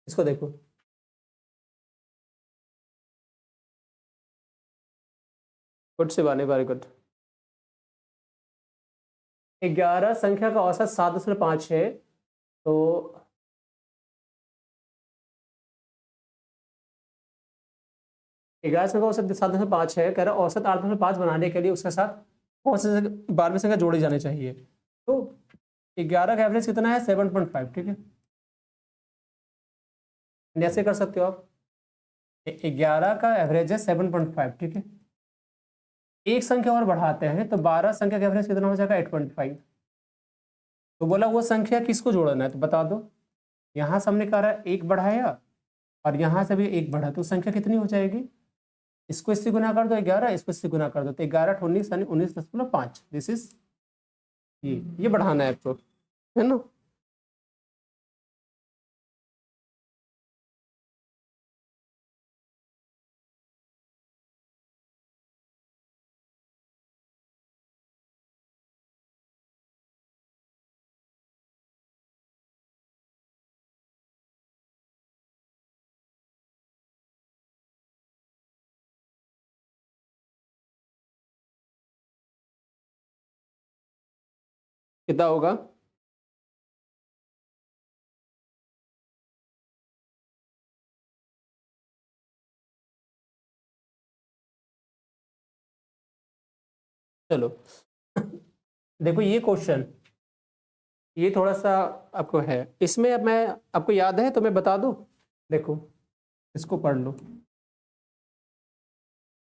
इसको देखो, गुड से बाने, वेरी गुड। 11 संख्या का औसत 7.5 है, तो 11 संख्या का औसत 7.5 है। कह रहा है औसत 8.5 बनाने के लिए उसके साथ कौन से 12वीं संख्या जोड़ी जानी चाहिए। तो 11 का एवरेज कितना है? 7.5, ठीक है। ऐसे कर सकते हो आप। 11 का एवरेज है 7.5, ठीक है। एक संख्या और बढ़ाते हैं तो 12 संख्या का एवरेज कितना हो जाएगा? 8.5। तो बोला वो संख्या किसको जोड़ना है, तो बता दो। यहां से हमने कहा एक बढ़ाया और यहां से भी एक बढ़ा, तो संख्या कितनी हो जाएगी? इसको इससे गुना कर दो 11, इसको इससे गुना कर दो, तो 11 19 यानी 19.5। दिस इज ये बढ़ाना है आपको, है ना। कितना होगा? चलो देखो ये क्वेश्चन, ये थोड़ा सा आपको है इसमें, अब मैं आपको याद है तो मैं बता दूं। देखो इसको पढ़ लो।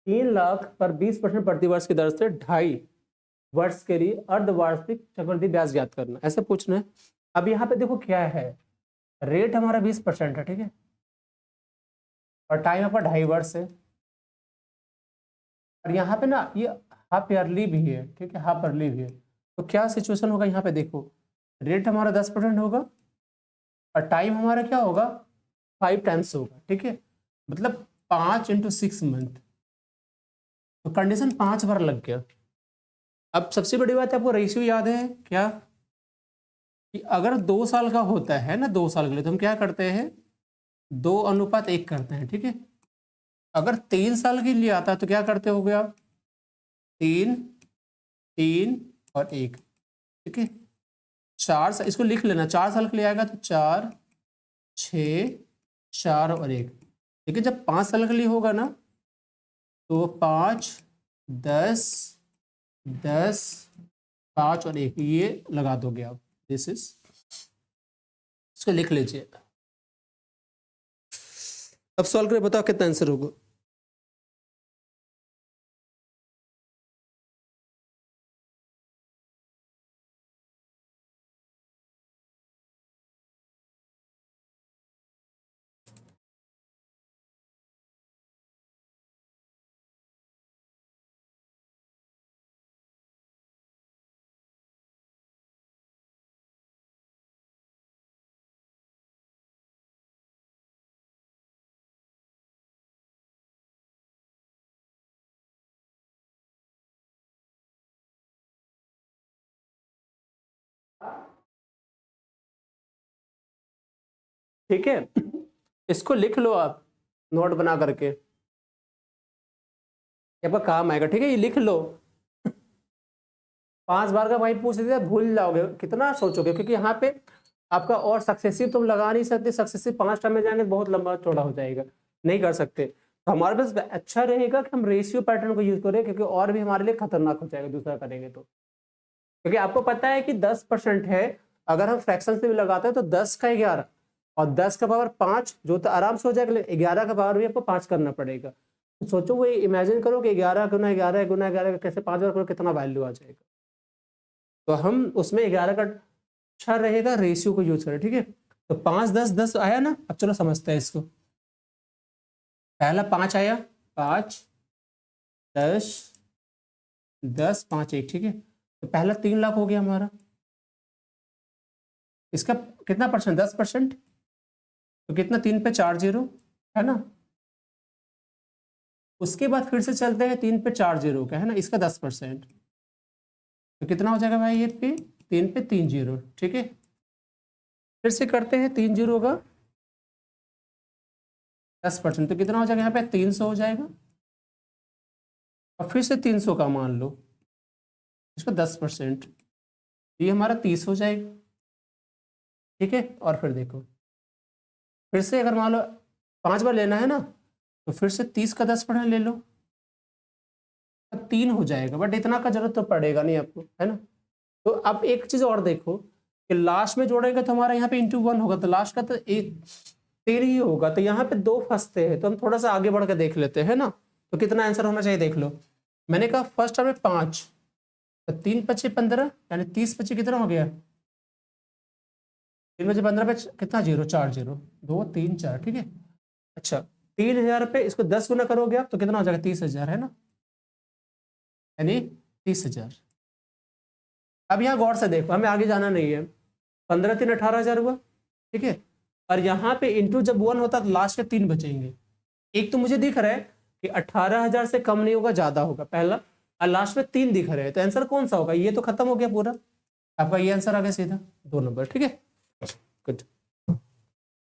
3 लाख पर 20% प्रतिवर्ष की दर से 2.5 वर्ष के लिए अर्धवार्षिक चक्रवृद्धि ब्याज ज्ञात करना, ऐसे पूछना है। अब यहाँ पे देखो क्या है, रेट हमारा 20% है, ठीक है। और टाइम आपका 2.5 वर्ष है। और यहाँ पे ना ये हाफ ईयरली भी है, ठीक है, हाफ ईयरली भी है। तो क्या सिचुएशन होगा यहाँ पे देखो, रेट हमारा 10% होगा और टाइम हमारा क्या होगा? 5 टाइम्स होगा, ठीक है। मतलब 5 × 6 मंथ। तो कंडीशन 5 बार लग गया। अब सबसे बड़ी बात है, आपको रेशियो याद है क्या? कि अगर 2 साल का होता है ना, 2 साल के लिए, तो हम क्या करते हैं? 2:1 करते हैं, ठीक है। अगर 3 साल के लिए आता है तो क्या करते हो आप? 3 3 और 1, ठीक है। 4 साल, इसको लिख लेना, 4 साल के लिए आएगा तो 4 6 4 और 1, ठीक है। जब 5 साल के लिए होगा ना तो 5 10 10 5 और 1 ये लगा दोगे आप। दिस इज, इसको लिख लीजिए। अब सॉल्व करके बताओ कितना आंसर होगा। ठीक है, इसको लिख लो आप नोट बना करके। ये आपका काम आएगा, ठीक है, ये लिख लो। 5 बार का भाई पूछ दिया भूल जाओगे, कितना सोचोगे, क्योंकि यहाँ पे आपका और सक्सेसिव तुम लगा नहीं सकते, सक्सेसिव 5 टाइम में जाएंगे बहुत लंबा चौड़ा हो जाएगा, नहीं कर सकते। तो हमारे पास अच्छा रहेगा कि हम रेशियो पैटर्न को यूज करें, क्योंकि और भी हमारे लिए खतरनाक हो जाएगा दूसरा करेंगे तो। क्योंकि आपको पता है कि 10% है, अगर हम फ्रैक्शन से भी लगाते हैं तो 10 का 11 और 10 का पावर 5 जो तो आराम से हो जाएगा, 11 का पावर भी आपको 5 करना पड़ेगा। तो सोचो वो इमेजिन करो कि 11 गुना 11 गुना 11 कैसे 5 बार करो, कितना वैल्यू आ जाएगा। तो हम उसमें 11 का अच्छा रहेगा रेशियो को यूज करें, ठीक है। तो 5 10 10 आया ना, अब चलो समझते हैं इसको। पहला 5 आया, 5 10 10 5 1, ठीक है। तो पहला 3 लाख हो गया हमारा, इसका कितना परसेंट, 10%, तो कितना 3 पे 4 जीरो है ना। उसके बाद फिर से चलते हैं 3 पे 4 जीरो का है ना, इसका 10%, तो कितना हो जाएगा भाई ये पे 3 पे 3 जीरो, ठीक है। फिर से करते हैं 3 जीरो का 10%, तो कितना हो जाएगा यहाँ पे 300 हो जाएगा। और फिर से 300 का मान लो, इसका 10%, ये हमारा 30 हो जाएगा, ठीक है। और फिर देखो, फिर से अगर मान लो 5 बार लेना है ना, तो फिर से 30 का 10% ले लो, 3 हो जाएगा, बट इतना का जरूरत तो पड़ेगा नहीं आपको, है ना। तो अब एक चीज और देखो कि लास्ट में जोड़ेंगे तो हमारा यहाँ पे इंटू 1 होगा, तो लास्ट का तो एक 3 ही होगा, तो यहाँ पे 2 फंसते हैं, तो हम थोड़ा सा आगे बढ़ के देख लेते हैं ना। तो कितना आंसर होना चाहिए देख लो। मैंने कहा फर्स्ट टर्म में 5, तो 3 पच्चे 15, यानी 30 पच्चे कितना हो गया, 3 बचे 15 पे कितना जीरो, 4 जीरो, 2 3 4, ठीक है। अच्छा 3000 पे इसको 10 गुना करोगे आप तो कितना हो जाएगा, 30,000 है ना, यानी 30,000। अब यहाँ गौर से देखो, हमें आगे जाना नहीं है, 15 3 18,000 हुआ, ठीक है। और यहाँ पे इंटू जब 1 होता तो लास्ट के 3 बचेंगे। एक तो मुझे दिख रहा है कि 18,000 से कम नहीं होगा, ज्यादा होगा पहला, और लास्ट में 3 दिख रहे हैं, तो आंसर कौन सा होगा, ये तो खत्म हो गया पूरा, आपका ये आंसर आ गया सीधा 2 नंबर, ठीक है। Good,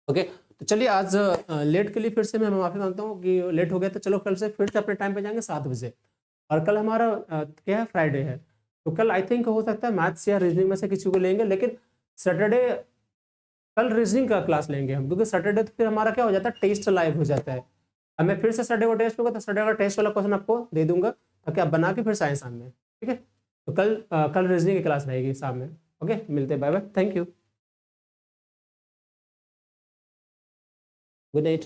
okay. तो चलिए आज लेट के लिए फिर से मैं माफी मांगता हूँ कि लेट हो गया, तो चलो कल से फिर से अपने टाइम पे जाएंगे 7 बजे। और कल हमारा क्या है, फ्राइडे है, तो कल आई थिंक हो सकता है मैथ्स या रीजनिंग में से किसी को लेंगे, लेकिन सैटरडे कल रीजनिंग का क्लास लेंगे हम, क्योंकि सैटरडे तो फिर हमारा क्या हो जाता है, टेस्ट लाइव हो जाता है। अब मैं फिर से सैटरडे को टेस्ट होगा, तो सैटरडे का टेस्ट वाला क्वेश्चन आपको दे दूंगा, ताकि आप बना के फिर साइंस शाम में, ठीक है। तो कल रीजनिंग की क्लास रहेगी शाम में, ओके, मिलते हैं, bye bye, thank you, good night.